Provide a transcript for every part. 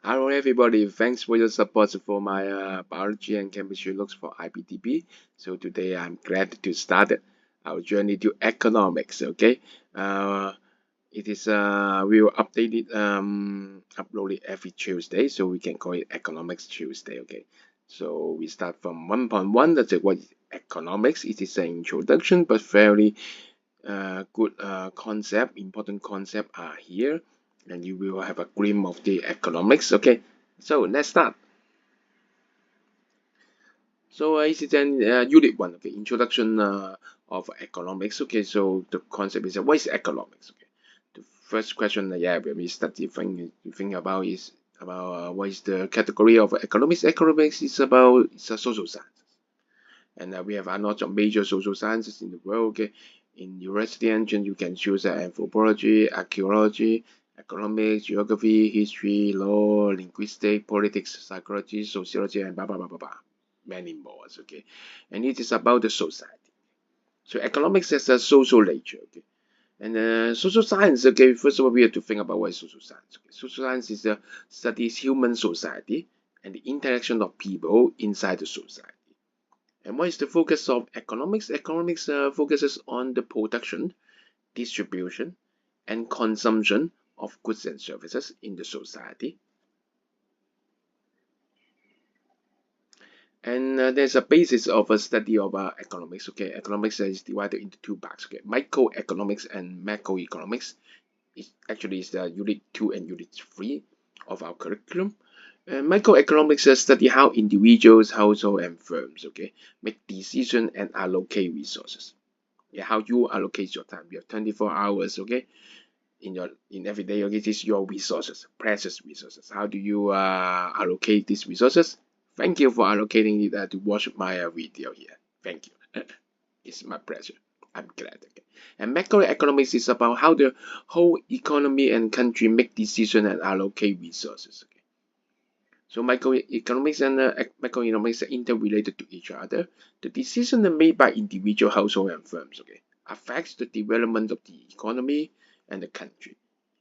Hello everybody, thanks for your support for my biology and chemistry looks for IBDP. So today I'm glad to start our journey to economics. Okay, uh, it is we will update it upload it every Tuesday, so we can call it Economics Tuesday. Okay, so we start from 1.1. That's what is economics. It is an introduction, but very good concept, important concept are here, and you will have a glimpse of the economics. Okay, so let's start. So this is an unit one. Okay, introduction of economics. Okay, so the concept is what is economics? Okay, the first question, yeah, when we start think about is about what is the category of economics. Economics is about it's a social science. And we have a lot of major social sciences in the world. Okay, in university engine, you can choose anthropology, archaeology, economics, geography, history, law, linguistics, politics, psychology, sociology, and blah blah blah blah blah. Many more. Okay, and it is about the society. So economics has a social nature. Okay. And social science, okay, first of all, we have to think about what is social science. Okay. Social science is studies human society and the interaction of people inside the society. And what is the focus of economics? Economics focuses on the production, distribution, and consumption of goods and services in the society. And there's a basis of a study of economics. Okay, economics is divided into two parts. Okay, microeconomics and macroeconomics. It actually is the unit 2 and unit 3 of our curriculum. Microeconomics study how individuals, households, and firms, okay, make decisions and allocate resources. Yeah, how you allocate your time. You have 24 hours, okay, in every day. Okay, this is your resources, precious resources. How do you allocate these resources? Thank you for allocating it to watch my video here. Thank you. It's my pleasure. I'm glad. Okay. And macroeconomics is about how the whole economy and country make decisions and allocate resources. Okay. So microeconomics and macroeconomics are interrelated to each other. The decisions made by individual household and firms, okay, affects the development of the economy and the country.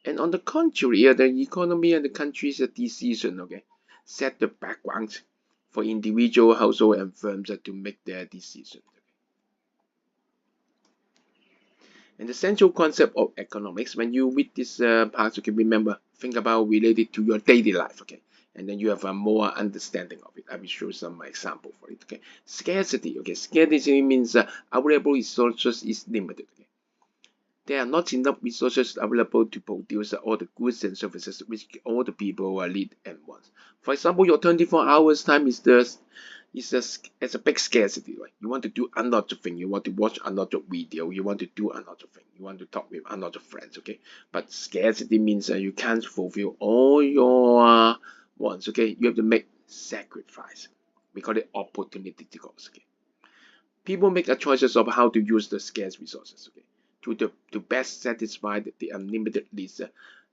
And on the contrary, the economy and the country's decision, okay, set the background for individual household and firms to make their decisions. And the central concept of economics, when you read this part, you can remember, think about related to your daily life, okay? And then you have a more understanding of it. I will show some example for it, okay? Scarcity, okay? Scarcity means available resources is limited, okay? There are not enough resources available to produce all the goods and services which all the people need at once. For example, your 24 hours time it's a big scarcity, right? You want to do a lot of things. You want to watch a lot of video. You want to do a lot of things. You want to talk with a lot of friends, okay? But scarcity means you can't fulfill all your wants, okay? You have to make sacrifice. We call it opportunity cost, okay? People make a choices of how to use the scarce resources, okay? To best satisfy the unlimited needs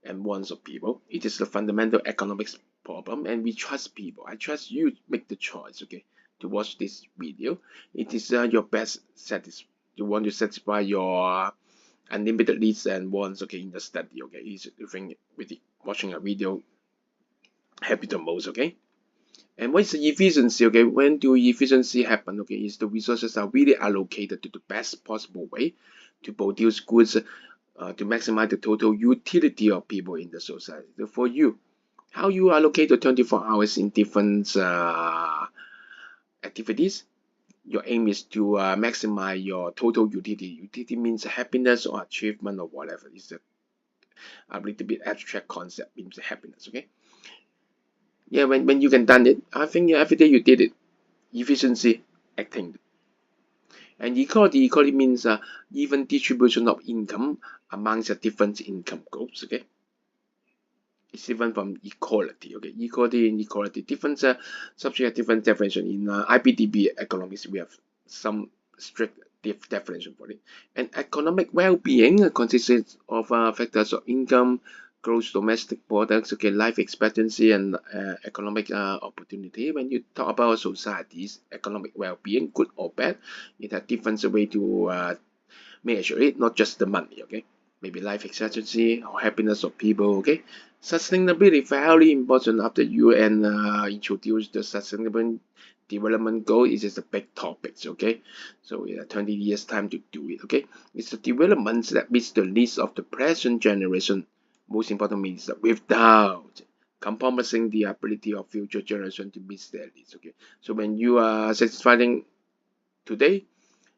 and wants of people. It is the fundamental economics problem, and we trust people. I trust you to make the choice, okay, to watch this video. It is your best you want to satisfy your unlimited needs and wants, okay, in the study, okay. Is you think with watching a video happy the most, okay. And what is the efficiency? Okay, when do efficiency happen? Okay, is the resources are really allocated to the best possible way to produce goods to maximize the total utility of people in the society. So for you, how you allocate the 24 hours in different activities? Your aim is to maximize your total utility. Utility means happiness or achievement or whatever. It's a little bit abstract concept. Means happiness. Okay. Yeah, when you can done it, I think every day you did it. Efficiency acting. And equality means even distribution of income amongst the different income groups. Okay, it's different from equality. Okay, equality and equality different subject different definition in IBDP Economics. We have some strict definition for it. And economic well-being consists of factors of income, gross domestic products, okay, life expectancy, and economic opportunity. When you talk about societies, economic well-being, good or bad, it has different way to measure it, not just the money, okay? Maybe life expectancy or happiness of people, okay? Sustainability very important. After UN introduced the sustainable development goal, it is a big topic. Okay, so 20 years time to do it. Okay, it's the development that meets the needs of the present generation. Most important means that without compromising the ability of future generation to meet their needs. Okay, so when you are satisfying today,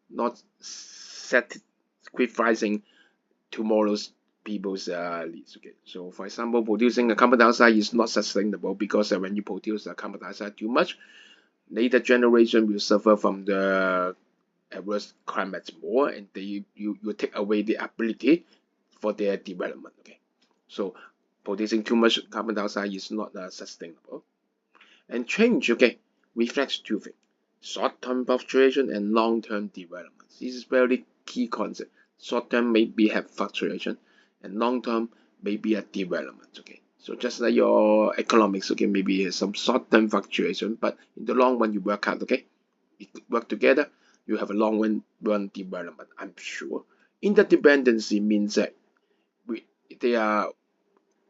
not sacrificing tomorrow's people's needs. Okay, so for example, producing a carbon dioxide is not sustainable because when you produce the carbon dioxide too much, later generation will suffer from the adverse climate more, and you take away the ability for their development. Okay, so producing too much carbon dioxide is not sustainable. And change, okay, reflects two things: short-term fluctuation and long-term development. This is very key concept. Short-term maybe have fluctuation, and long-term maybe a development. Okay, so just like your economics, okay, maybe some short-term fluctuation, but in the long run you work out. Okay, you work together, you have a long run development. I'm sure interdependency means that they are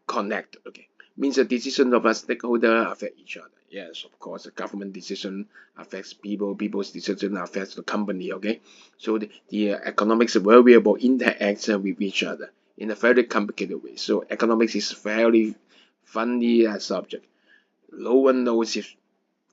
connect. Okay, means the decision of a stakeholder affect each other. Yes, of course, the government decision affects people, people's decision affects the company. Okay, so the economics variable interact with each other in a very complicated way. So economics is very funny subject. No one knows it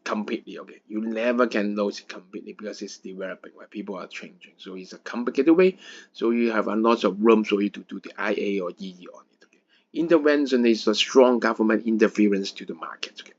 completely. Okay, you never can know it completely because it's developing. Right? People are changing, so it's a complicated way. So you have a lot of room for you to do the IA or EE on it. Okay, intervention is a strong government interference to the market. Okay,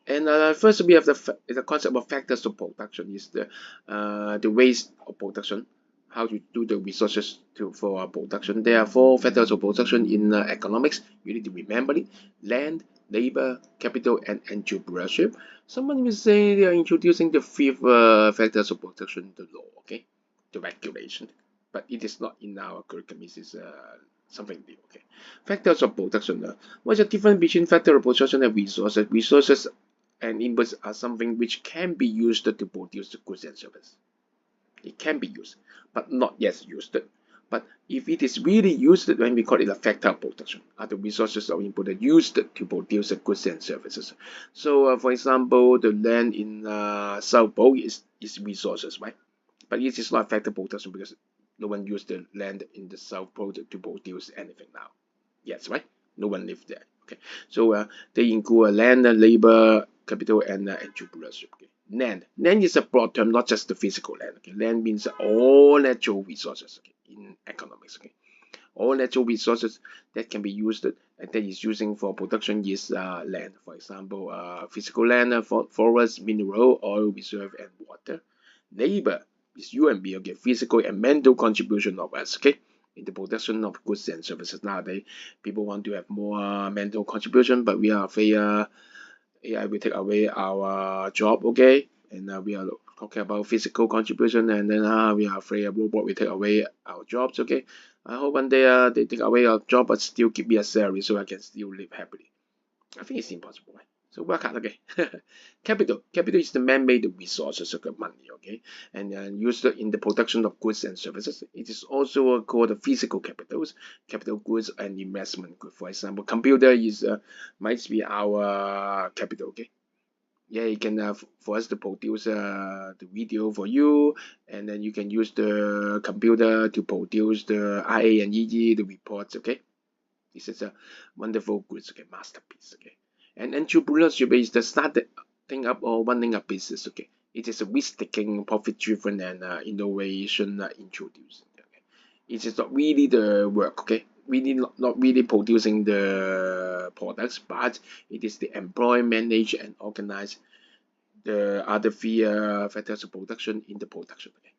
and first we have the concept of factors of production is the waste of production, how to do the resources for production. There are four factors of production in economics. You need to remember it: land, labor, capital, and entrepreneurship. Someone will say they are introducing the fifth factors of production, the law, okay, the regulation, but it is not in our curriculum. It is something new. Okay, factors of production. What's the difference between factor of production and resources? Resources and inputs are something which can be used to produce the goods and services. It can be used, but not yet used. But if it is really used, then we call it a factor of production. Are the resources or input used to produce the goods and services? So, for example, the land in South Pole is resources, right? But it is not a factor of production because no one used the land in the South Pole to produce anything now. Yes, right? No one lives there. Okay, so they include land, labor, capital, and entrepreneurship. Okay. Land is a broad term, not just the physical land. Okay, land means all natural resources. Okay, in economics. Okay, all natural resources that can be used and that is using for production is land. For example, physical land, forest, mineral, oil reserve, and water. Labor is you and me. Okay, physical and mental contribution of us. Okay, in the production of goods and services. Nowadays, people want to have more mental contribution, but we are afraid AI will take away our job, okay? And we are talking about physical contribution, and then we are afraid a robot will take away our jobs, okay? I hope one day they take away our job, but still give me a salary so I can still live happily. I think it's impossible, right? So work hard, okay? Capital is the man-made resources of money, okay? And used in the production of goods and services. It is also called the physical capitals, capital goods and investment goods. For example, computer is might be our capital, okay? Yeah, it can for us to produce the video for you, and then you can use the computer to produce the IA and EE, the reports, okay? This is a wonderful goods, okay, masterpiece, okay. And entrepreneurship is the starting up or running a business, okay. It is a risk-taking, profit-driven, and innovation introduced. Okay. It is not really the work, okay. Really not really producing the products, but it is the employ, manage, and organize the other three factors of production in the production. Okay.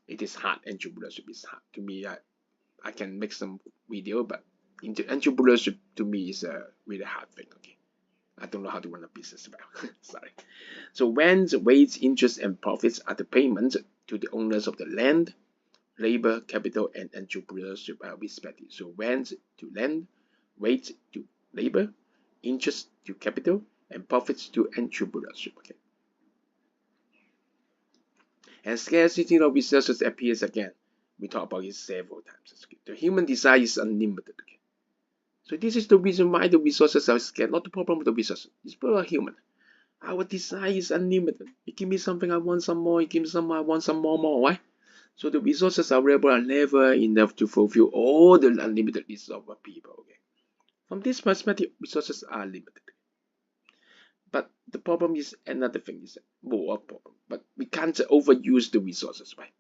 It is hard. Entrepreneurship is hard to me. I can make some video, but entrepreneurship to me is a really hard thing. Okay, I don't know how to run a business well. Sorry. So rent, wage, interest, and profits are the payments to the owners of the land, labor, capital, and entrepreneurship are respective. So rent to land, wage to labor, interest to capital, and profits to entrepreneurship. Okay. And scarcity of resources appears again. We talked about it several times. Okay? The human desire is unlimited. Okay? So this is the reason why the resources are scarce. Not the problem with the resources. It's for a human. Our desire is unlimited. You give me something, I want some more. You give me some, I want some more. Why? So the resources available are never enough to fulfill all the unlimited needs of people. Okay. From this perspective, resources are limited. But the problem is another thing is more problem. But we can't overuse the resources, right?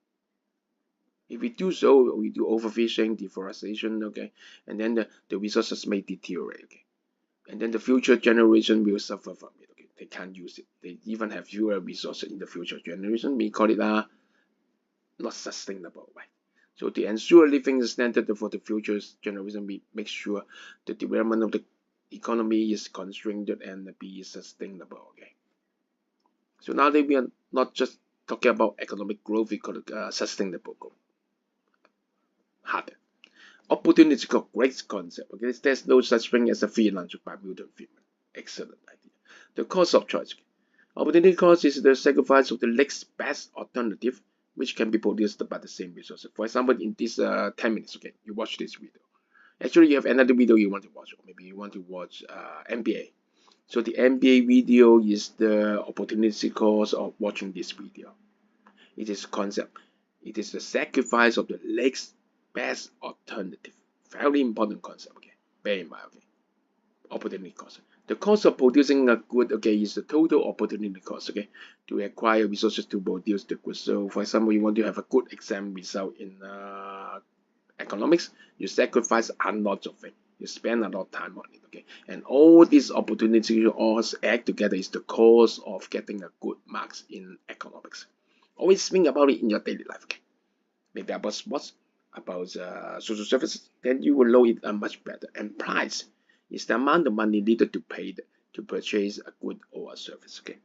If we do so, we do overfishing, deforestation, okay, and then the resources may deteriorate, okay, and then the future generation will suffer from it. Okay, they can't use it. They even have fewer resources in the future generation. We call it not sustainable, right? So to ensure living standard for the future generation, we make sure the development of the economy is constrained and be sustainable. Okay. So now that we are not just talking about economic growth, we call it sustainable growth. Harder. Opportunity cost, great concept. Okay, there's no such thing as a free lunch by Milton Friedman. Excellent idea. The cost of choice. Opportunity cost is the sacrifice of the next best alternative which can be produced by the same resources. For example, in this 10 minutes, okay, you watch this video. Actually, you have another video you want to watch, or maybe you want to watch MBA. So the MBA video is the opportunity cost of watching this video. It is concept. It is the sacrifice of the next best alternative. Very important concept. Okay, bear in mind. Okay, opportunity cost. The cost of producing a good, okay, is the total opportunity cost. Okay, to acquire resources to produce the good. So, for example, you want to have a good exam result in economics, you sacrifice a lot of it. You spend a lot of time on it. Okay, and all these opportunities all add together is the cost of getting a good marks in economics. Always think about it in your daily life. Okay, maybe about sports, about social services, then you will know it much better. And price is the amount of money needed to pay to purchase a good or a service. Okay.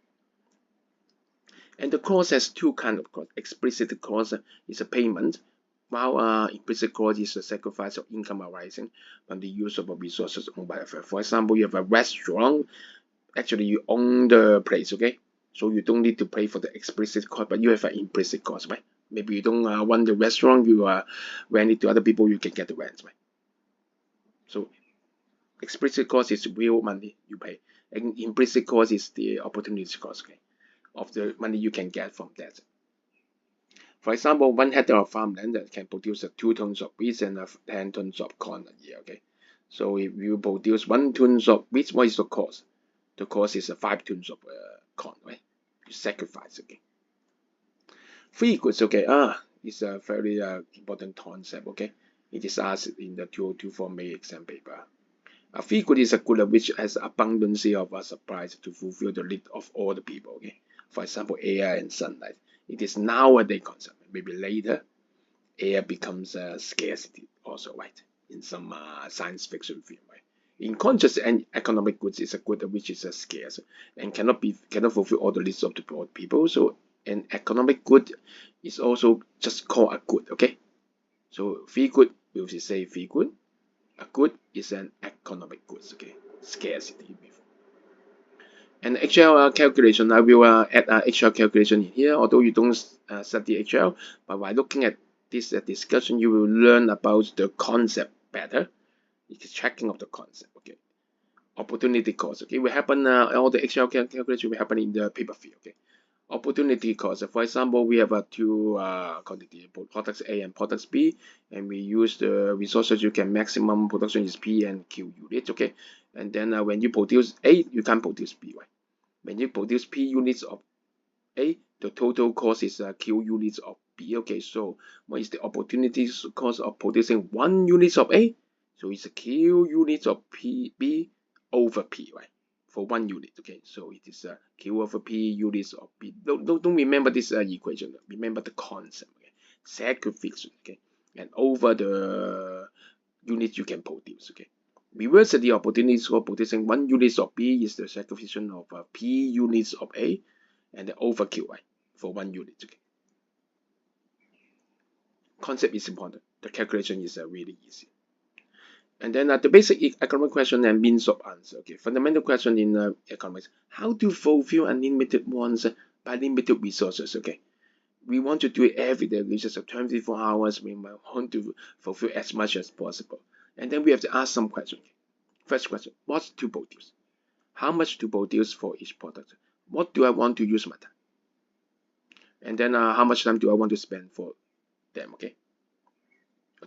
And the cost has two kinds of cost. Explicit cost is a payment, while implicit cost is a sacrifice of income arising from the use of resources owned by a firm. For example, you have a restaurant. Actually, you own the place. Okay. So you don't need to pay for the explicit cost, but you have an implicit cost, right? Maybe you don't want the restaurant, you rent it to other people, you can get the rent, right? So explicit cost is real money you pay, and implicit cost is the opportunity cost, okay, of the money you can get from that. For example, 1 hectare of farmland that can produce 2 tons of wheat and 10 tons of corn a year, okay? So if you produce 1 tons of wheat, what is the cost? The cost is 5 tons of corn, right? You sacrifice, okay? Free goods, okay, it's a very important concept, okay? It is asked in the 2024 May exam paper. A free good is a good which has abundance of a supply to fulfill the need of all the people, okay? For example, air and sunlight. It is nowadays concept. Maybe later, air becomes a scarcity also, right? In some science fiction film, right? In contrast, and economic goods is a good which is scarce and cannot fulfill all the needs of the poor people. So an economic good is also just called a good, okay? So free good, we will say free good. A good is an economic goods, okay? Scarcity. And Excel calculation, I will add Excel calculation in here. Although you don't study Excel, but by looking at this discussion, you will learn about the concept better. It's checking of the concept, okay? Opportunity cost, okay? Will happen all the Excel calculation will happen in the paper field, okay? Opportunity cost. For example, we have two quantity products A and products B, and we use the resources you can maximum production is P and Q units, okay? And then when you produce A, you can produce B, right? When you produce P units of A, the total cost is Q units of B, okay? So what is the opportunity cost of producing 1 unit of A? So it's a Q units of B over P, right? For 1 unit, okay? So it is Q over P units of B. Don't remember this equation. Remember the concept, okay? Sacrifice, okay? And over the units you can produce, okay? Reverse the opportunities for producing 1 unit of B is the sacrifice of P units of A, and the over Q, right? For 1 unit, okay? Concept is important. The calculation is really easy. And then the basic economic question and means of answer. Okay, fundamental question in economics: how to fulfill unlimited wants by limited resources? Okay, We want to do it every day, which is 24 hours. We want to fulfill as much as possible. And then we have to ask some questions. First question, what's to produce? How much to produce for each product? What do I want to use my time? And then how much time do I want to spend for them, okay?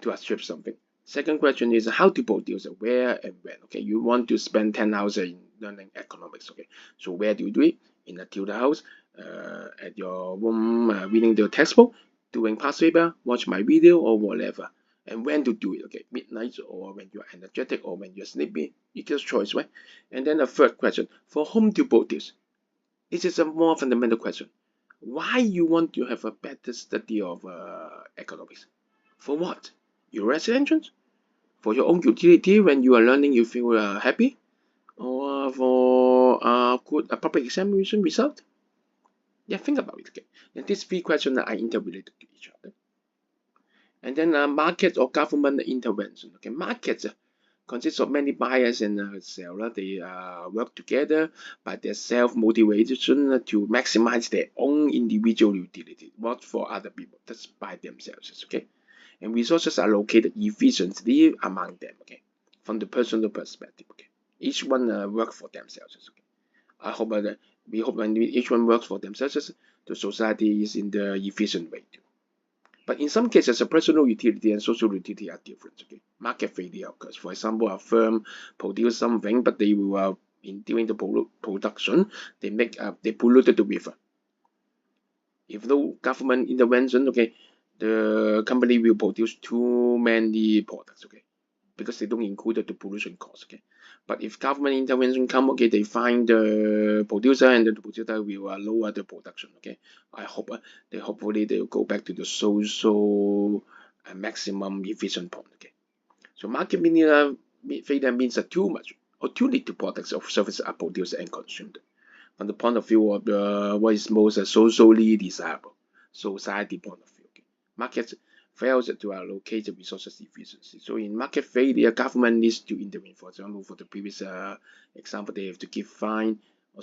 To achieve something. Second question is how to produce, where and when, okay? You want to spend 10 hours in learning economics, okay? So where do you do it? In a tutor house, at your room, reading the textbook, doing past paper, watch my video or whatever. And when to do it, okay? Midnight or when you're energetic or when you're sleepy, you just choice, right? And then the third question, for whom to produce? This is a more fundamental question. Why you want to have a better study of economics? For what? Your residentials? For your own utility when you are learning you feel happy? Or for good public examination result? Yeah, think about it. Okay. And these three questions are interrelated to each other. And then market or government intervention. Okay, markets consists of many buyers and sellers. They work together by their self-motivation to maximize their own individual utility, not for other people, just by themselves. Okay, and resources are allocated efficiently among them. Okay, from the personal perspective. Okay, each one work for themselves. Okay, I hope that we hope when each one works for themselves, the society is in the efficient way too. But in some cases, a personal utility and social utility are different. Okay, market failure occurs. For example, a firm produce something, but they will during the production they polluted the river. If no government intervention, okay, the company will produce too many products. Okay, because they don't include the pollution cost. Okay, but if government intervention come, okay, they find the producer and the producer will lower the production. Okay, I hope hopefully they will go back to the social maximum efficient point. Okay, so market failure means that too much or too little products or services are produced and consumed from the point of view of what is most socially desirable, society point of view. Okay, markets fails to allocate the resources efficiency. So in market failure, government needs to intervene. For example, for the previous example, they have to give fine or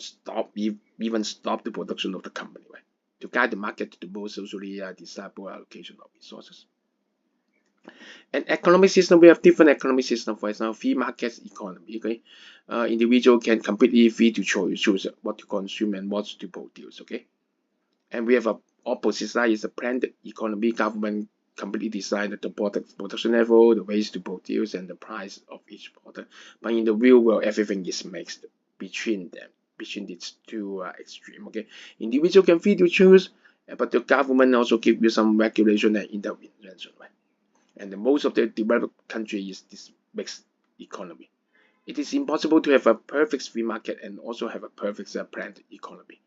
even stop the production of the company, right? To guide the market to the most socially desirable allocation of resources. And economic system, we have different economic system. For example, free market economy. Okay, individual can completely free to choose what to consume and what to produce. Okay, and we have a opposite side is a planned economy. Government completely decide the production level, the ways to produce, and the price of each product. But in the real world, everything is mixed between them, between these two extreme. Okay, individual can free to choose, but the government also give you some regulation and intervention, right? And most of the developed country is this mixed economy. It is impossible to have a perfect free market and also have a perfect planned economy.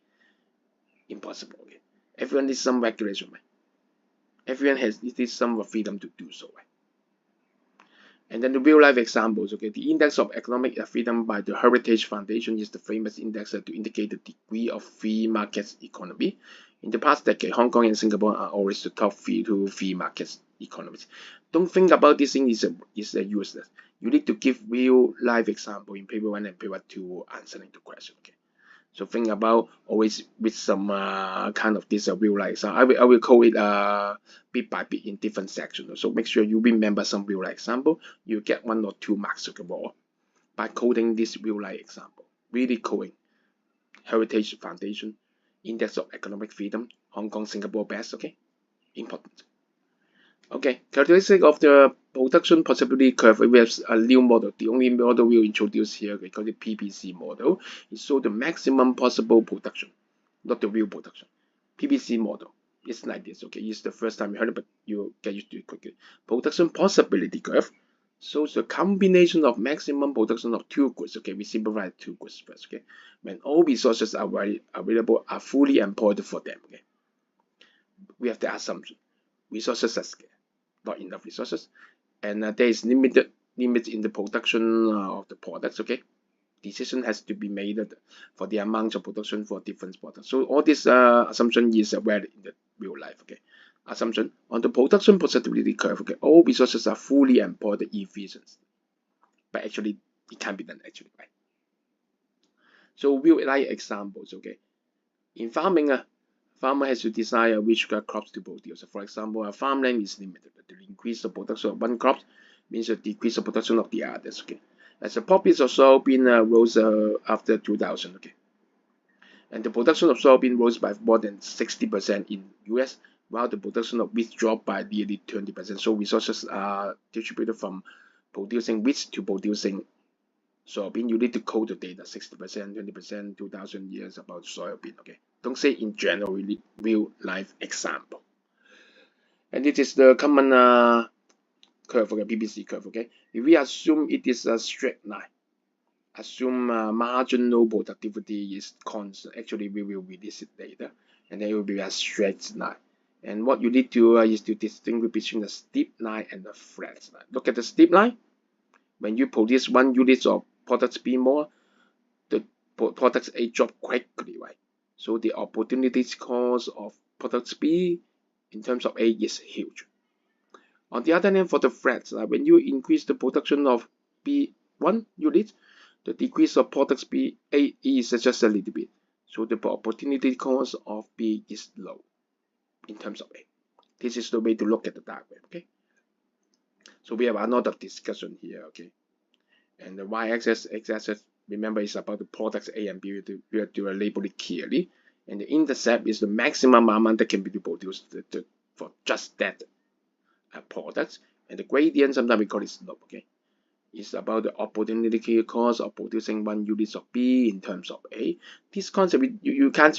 Impossible. Okay? Everyone needs some regulation. Right? Everyone needs some freedom to do so. Right? And then the real life examples. Okay, the index of economic freedom by the Heritage Foundation is the famous index to indicate the degree of free market economy. In the past decade, Hong Kong and Singapore are always the top free market economies. Don't think about this thing is useless. You need to give real life example in paper 1 and paper 2 answering the question. Okay. So think about always with some kind of this real life. So I will call it bit by bit in different sections. So make sure you remember some real life example. You get 1 or 2 marks okay, more by coding this real life example. Really coding. Heritage Foundation, Index of Economic Freedom, Hong Kong, Singapore best. Okay, important. Okay, characteristic of the production possibility curve. We have a new model. The only model we'll introduce here, we call it PPC model. It shows the maximum possible production, not the real production. PPC model. It's like this. Okay, it's the first time you heard it, but you get used to it quickly. Production possibility curve shows the combination of maximum production of two goods. Okay, we simplify two goods first. Okay, when all resources are available are fully employed for them. Okay, we have the assumption resources are scarce. Not enough resources, and there is limit in the production of the products. Okay, decision has to be made for the amount of production for different products. So all this assumption is valid in the real life. Okay, assumption on the production possibility curve. Okay, all resources are fully employed efficiently, but actually it can't be done actually, right? So real life examples. Okay, in farming, farmer has to decide which crops to produce. For example, a farmland is limited. To increase the production of one crop means a decrease the production of the others. Okay, as the poppies of soybean rose after 2000. Okay, and the production of soybean rose by more than 60% in US, while the production of wheat dropped by nearly 20%. So resources are distributed from producing wheat to producing soybean. You need to code the data 60%, 20%, 2000 years about soybean. Okay, don't say in general, really real life example. And it is the common curve, okay, PPC curve. Okay, if we assume it is a straight line, assume marginal productivity is constant. Actually, we will release it later, and then it will be a straight line. And what you need to is to distinguish between the steep line and the flat line. Look at the steep line. When you produce 1 unit of product B more, the product A drop quickly, right? So the opportunities cost of product B in terms of A is huge. On the other hand, for the flat line, when you increase the production of B1 unit, the decrease of product B A is just a little bit. So the opportunity cost of B is low in terms of A. This is the way to look at the diagram, okay? So we have a lot of discussion here, okay? And the y-axis, x-axis, remember, is about the products A and B. We have to label it clearly. And the intercept is the maximum amount that can be produced for just that product. And the gradient, sometimes we call it slope, okay? It's about the opportunity cost of producing 1 unit of B in terms of A. This concept, you can't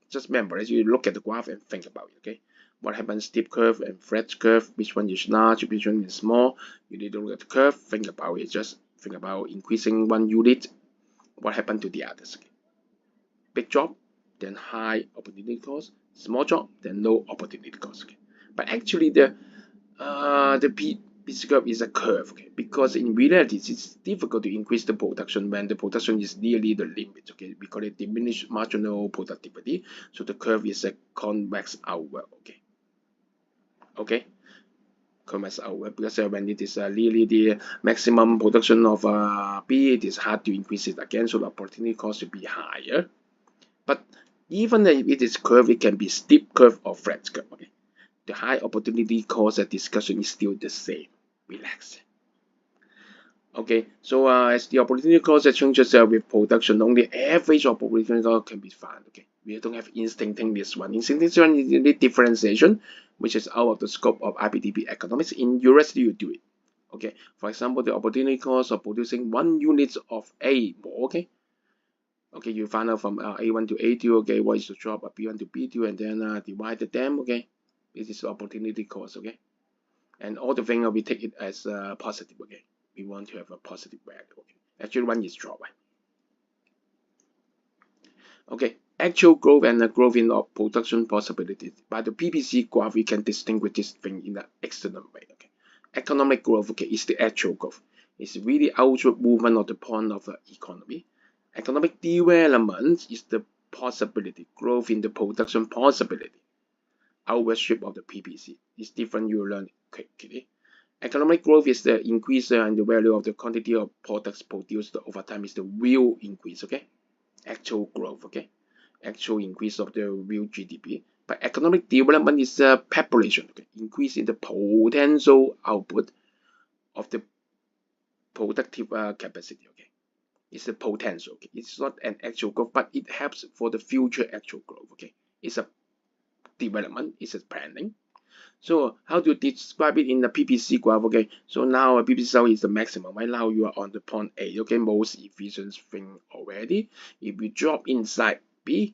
just memorize. You look at the graph and think about it, okay? What happens, steep curve and flat curve, which one is large, which one is small. You need to look at the curve, think about it, just think about increasing 1 unit. What happened to the others? Okay? Big drop, then high opportunity cost. Small drop, then low opportunity cost. Okay? But actually, the PPC curve is a curve, okay? Because in reality, it's difficult to increase the production when the production is nearly the limit. Okay, we call it diminished marginal productivity. So the curve is a convex outward. Okay, convex outward, because when it is nearly the maximum production of B, it is hard to increase it again. So the opportunity cost will be higher. But even if it is curve, it can be steep curve or flat curve. Okay. The high opportunity cost discussion is still the same. Relax. Okay, so as the opportunity cost changes with production, only average opportunity cost can be found. Okay, we don't have instantaneous one. Instantaneous one is the differentiation, which is out of the scope of IBDP Economics. In university, you do it. Okay, for example, the opportunity cost of producing 1 unit of A more. Okay, you find out from A1 to A2. Okay, what is the drop of B1 to B2, and then divide them. Okay. This is opportunity cost, okay? And all the things we take it as positive, okay? We want to have a positive value, okay? Actually, one is drop, right? Okay, actual growth and the growth in production possibilities. By the PPC graph, we can distinguish this thing in an excellent way, okay? Economic growth, okay, is the actual growth. It's really outward movement of the point of the economy. Economic development is the possibility, growth in the production possibility. Outward shape of the PPC is different. You learn quickly. Economic growth is the increase in the value of the quantity of products produced over time. Is the real increase, okay? Actual growth, okay? Actual increase of the real GDP. But economic development is population, okay? Increase in the potential output of the productive capacity, okay? It's the potential, okay? It's not an actual growth, but it helps for the future actual growth, okay? It's a development, is a planning. So how to describe it in the PPC graph? Okay, so now a PPC cell is the maximum. Right now you are on the point A. Okay, most efficient thing already. If you drop inside B,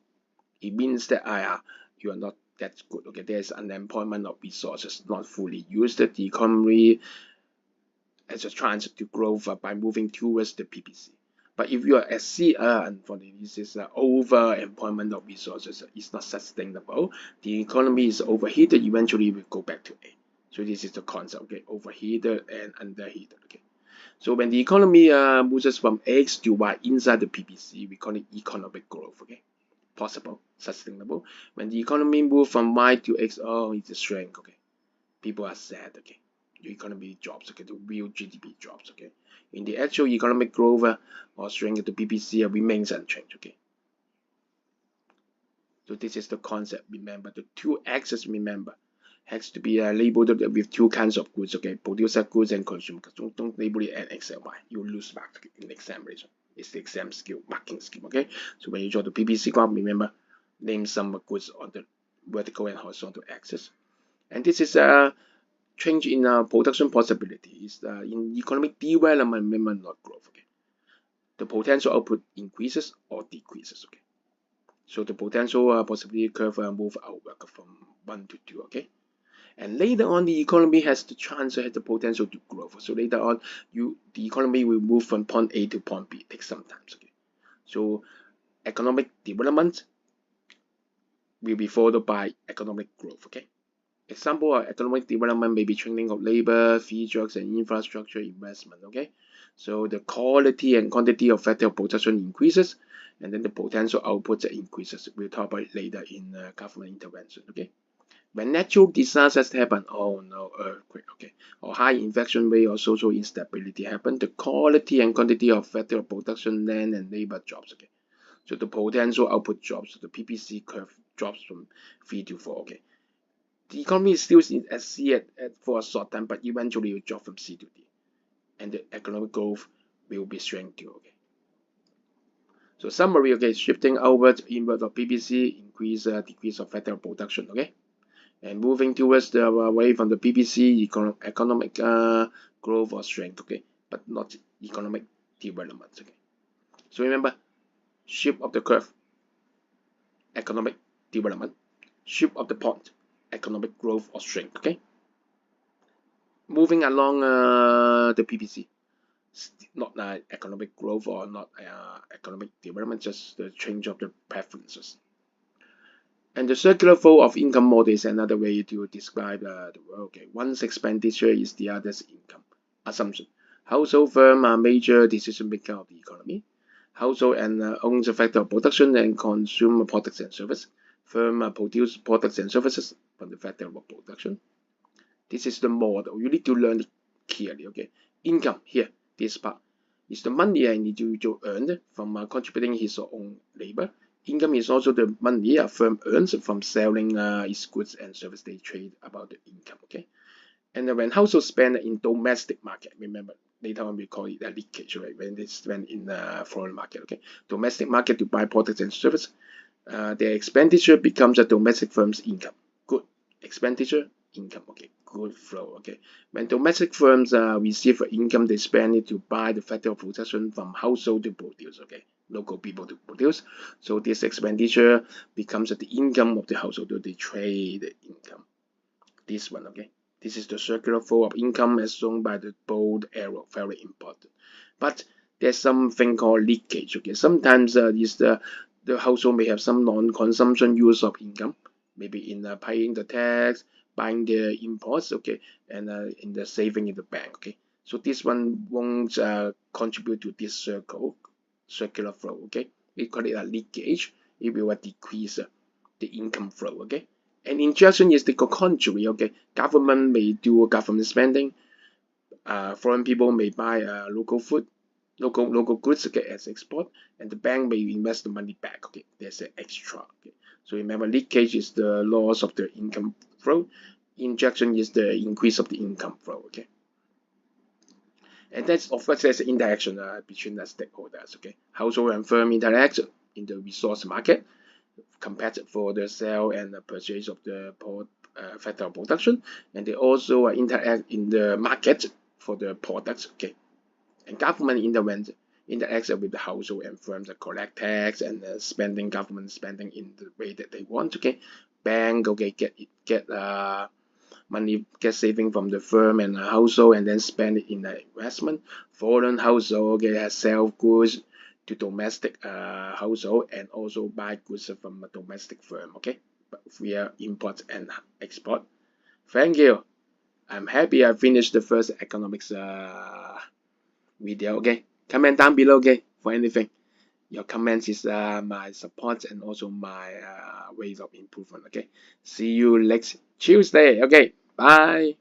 it means that you are not that good. Okay, there's unemployment of resources not fully used. The economy has a chance to grow by moving towards the PPC. But if you are at C, unfortunately, this is over-employment of resources. It's not sustainable. The economy is overheated. Eventually, we go back to A. So this is the concept, okay? Overheated and underheated, okay? So when the economy moves from X to Y inside the PPC, we call it economic growth, okay? Possible, sustainable. When the economy moves from Y to X, oh, it's a shrink, okay? People are sad, okay? Your economy drops, okay? The real GDP drops, okay? In the actual economic growth or strength, the PPC remains unchanged, okay? So this is the concept. Remember the two axes. Remember has to be labeled with two kinds of goods. Okay, producer goods and consumer goods. Don't label it as X and Y. You lose mark in the examination. It's the exam skill, marking skill. Okay, so when you draw the PPC graph, remember name some goods on the vertical and horizontal axis. And this is a change in production possibility. Is in economic development, remember not growth. Okay, the potential output increases or decreases. Okay. So the potential possibility curve move outward from 1 to 2, okay? And later on, the economy has the chance, has the potential to grow. So later on, the economy will move from point A to point B. It takes some time, okay? So economic development will be followed by economic growth, okay? Example of economic development may be training of labor, fee drugs, and infrastructure investment, okay? So the quality and quantity of factor production increases, and then the potential output increases. We'll talk about it later in government intervention, okay? When natural disasters happen, oh no, earthquake, okay, or high infection rate or social instability happen, the quality and quantity of factor production, land, and labor drops, okay? So the potential output drops, so the PPC curve drops from 3 to 4, okay? The economy is still at C for a short time, but eventually will drop from C to D. And the economic growth will be shrink too, okay? So summary, okay, shifting outward, inward of PPC, decrease of factor production, okay? And moving towards the away from the PPC, economic growth or strength, okay? But not economic development, okay? So remember, shape of the curve, economic development, shape of the point, economic growth or strength, okay? Moving along the PPC, not economic growth or not economic development, just the change of the preferences. And the circular flow of income model is another way to describe the world. Okay, one's expenditure is the other's income. Assumption: household firm are major decision maker of the economy. Household and owns a factor of production and consume products and services. Firm produce products and services from the factor of production. This is the model. You need to learn it clearly. Okay, income here, this part is the money an individual earned from contributing his or own labor. Income is also the money a firm earns from selling its goods and services they trade about the income. Okay, and when households spend in domestic market, remember later on we call it a leakage, right? When they spend in foreign market, okay, domestic market to buy products and services, their expenditure becomes a domestic firm's income. Good expenditure, income. Okay, good flow. Okay, when domestic firms receive income, they spend it to buy the factor of production from household to produce. Okay, local people to produce. So this expenditure becomes the income of the household. They trade the income. This one, okay. This is the circular flow of income as shown by the bold arrow. Very important. But there's something called leakage. Okay, sometimes the household may have some non-consumption use of income, maybe in paying the tax, buying the imports, okay, and in the saving in the bank, okay. So this one won't contribute to this circular flow, okay. We call it a leakage. It will decrease the income flow, okay. And injection is the contrary, okay. Government may do government spending. Foreign people may buy local food, local goods, okay, as export, and the bank may invest the money back, okay. There's an extra, okay. So remember, leakage is the loss of the income flow. Injection is the increase of the income flow, okay. And that's, of course, there's an interaction between the stakeholders, okay. Household and firm interact in the resource market, compete for the sale and the purchase of the factor of production, and they also interact in the market for the products, okay. And government interacts with the household and firms that collect tax and spending, government spending in the way that they want, okay. Bank, okay, get money, get saving from the firm and household and then spend it in the investment. Foreign household, okay, sell goods to domestic household and also buy goods from a domestic firm, okay, but via import and export. Thank you. I'm happy I finished the first economics video, okay. Comment down below, okay, for anything. Your comments is my support and also my ways of improvement, okay. See you next Tuesday, okay. Bye.